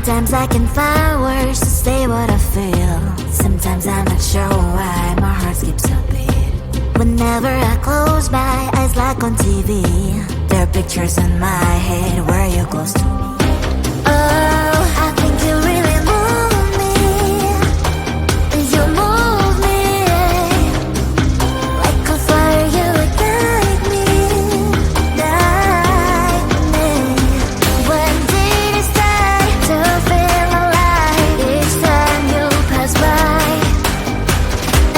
Sometimes I can find words to say what I feel. Sometimes I'm not sure why my heart skips a beat. Whenever I close my eyes like on TV, there are pictures in my head where you're close to me. Oh, I think you really move me. You move me like a fire, you ignite me, ignite me. When did it start to feel alive? Each time you pass by,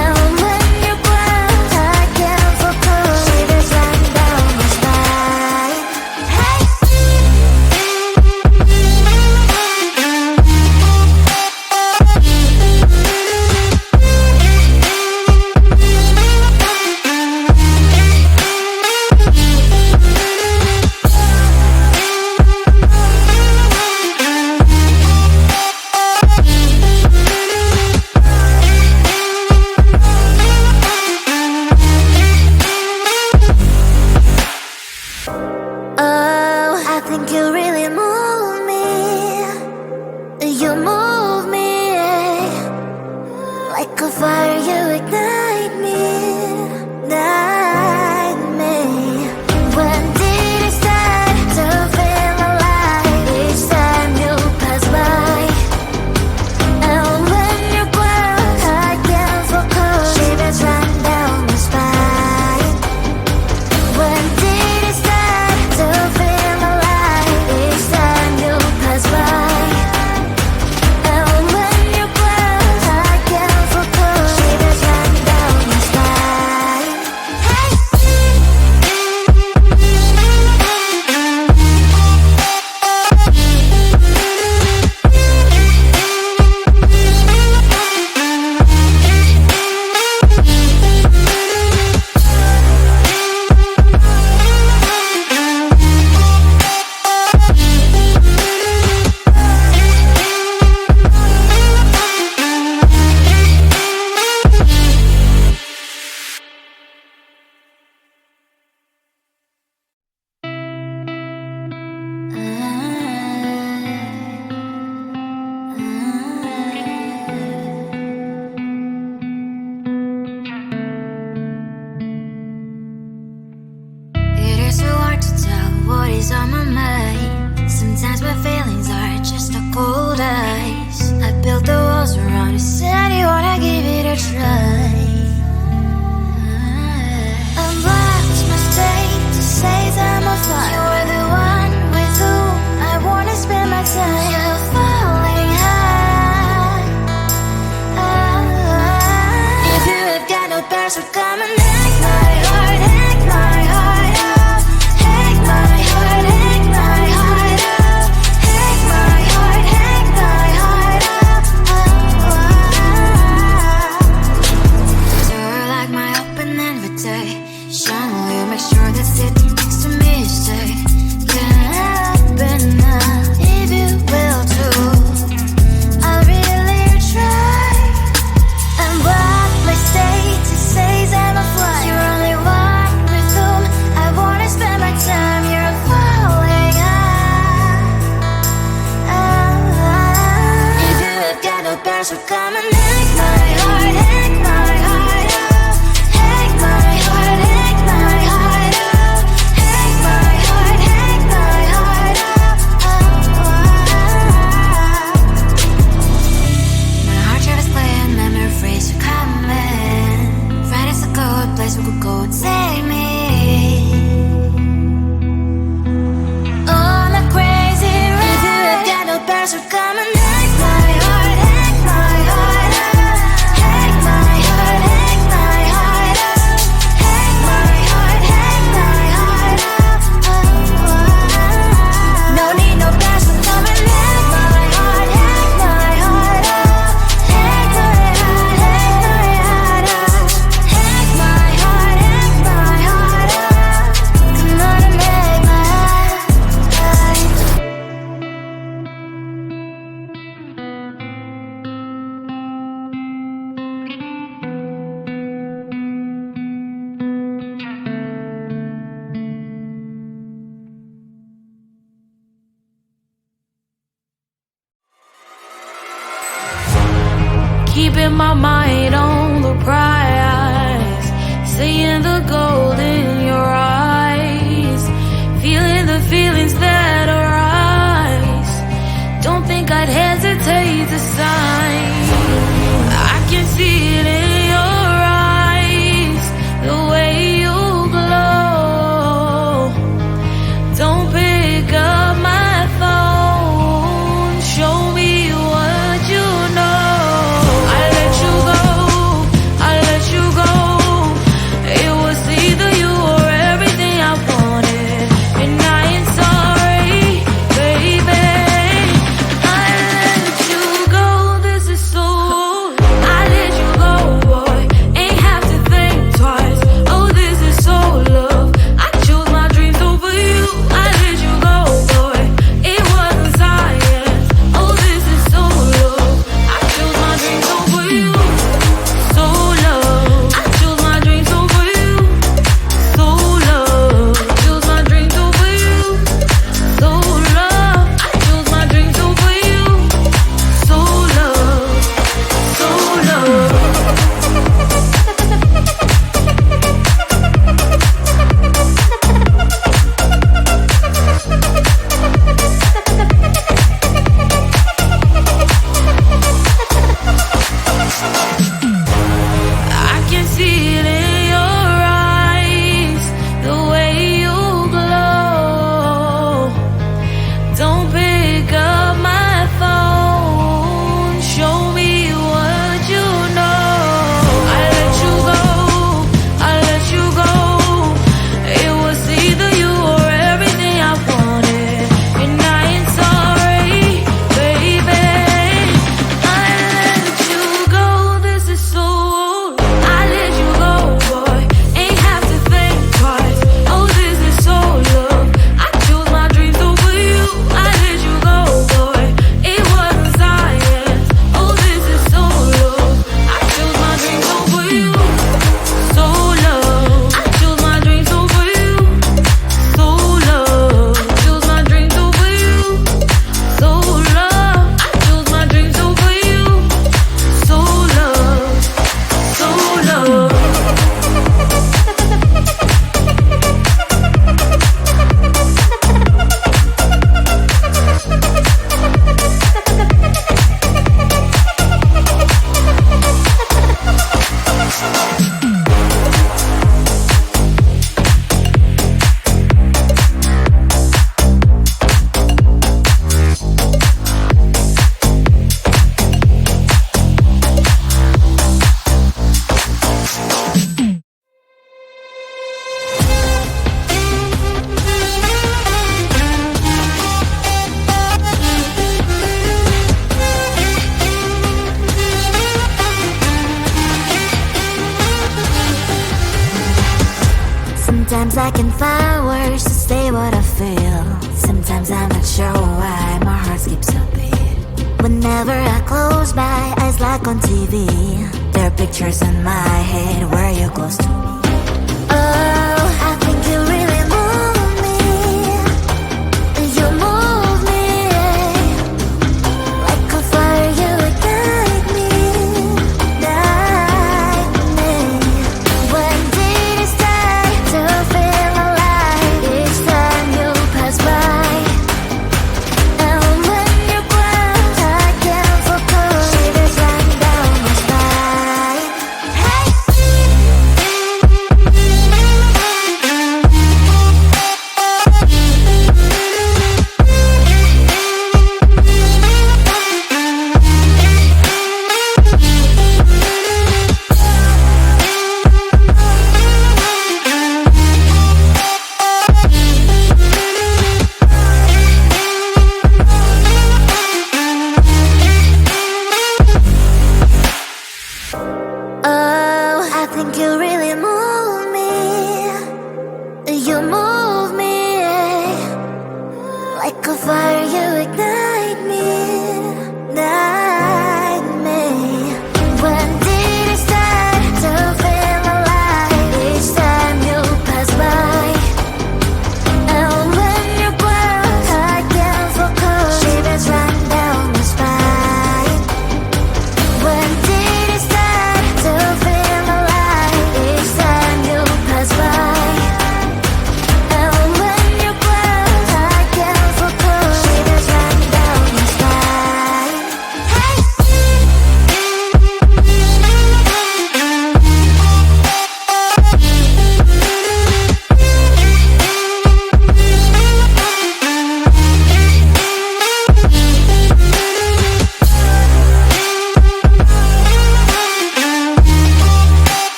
and when you grow, I can't focus. Shivers run down my spine. Hey. Oh, I think you really move me. You move me like a fire, you ignite me, ignite me. When did it start to feel alive? Each time you pass by, and when you grow, I can't focus. Shivers run down my spine. When did it start to feel alive? Each time you pass by, and when you grow, I can't focus. Shivers run down my spine. Hey. It is so hard to tell what is on my mind. Sometimes my feelings are just a cold ice. I built the walls around you, said you wanna give it a try. I'm lost mistake to say that I'm a fly. You're the one with whom I wanna spend my time. You're falling high. If you have got no parents, so come and hack my heart, hack my heart out. Hack my heart, hack my heart out. Hack my heart, hack my heart out. You're like my open invitation. Will you make sure that sitting next to me is safe? Can happen now if you will too. I really try. And what my state to say I'm a fly. You're only one with whom I wanna spend my time. You're falling high. If you have got no parents, so come and hack my heart, hack my heart out. Hack my heart, hack my heart out. Hack my heart, hack my heart out. My heart travels playing memory freeze, you coming. Right is a good place we could go, take me. On a crazy ride. If you have got no parents, so come and hack my heart, hack my heart keeping my mind on the prize, seeing the gold in your eyes, feeling the feelings that arise. Don't think I'd hesitate to sign. I can see it in your eyes, the way you glow. Don't pick up my phone, show me what you know. I let you go, I let you go. It was either you or everything I wanted, and I ain't sorry, baby. I let you go, this is so. I let you go, boy, ain't have to think twice. Oh, this is so love. I chose my dreams over you. I let you go, boy, it wasn't science. Oh, this is so love. I chose my dreams over you. So love. I chose my dreams over you. So love. I chose my dreams over you. So love. I chose my dreams over you. So love. So love. I can see it in your eyes, the way you glow. Don't pick up my phone, show me what you know. I let you go, I let you go. It was either you or everything I wanted, and I ain't sorry, baby. I let you go, this is so. I let you go, boy, ain't have to think twice. Oh, this is so love. I chose my dreams over you. I let you go, boy, it wasn't science. Oh, this is so love. I chose my dreams over you. So love. I chose my dreams over you. So love. I chose my dreams over you. So love. I chose my dreams over you. So love. So love. Sometimes I can find words to say what I feel. Sometimes I'm not sure why my heart skips a beat. Whenever I close my eyes like on TV, there are pictures in my head where you're close to me. Oh, I think you really move me. You move me like a fire, you would guide me, guide me. When did it start to feel alive? Each time you pass by, and when you cry, I can't focus. Shivers running down my spine. Hey.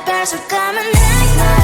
better, so come and act like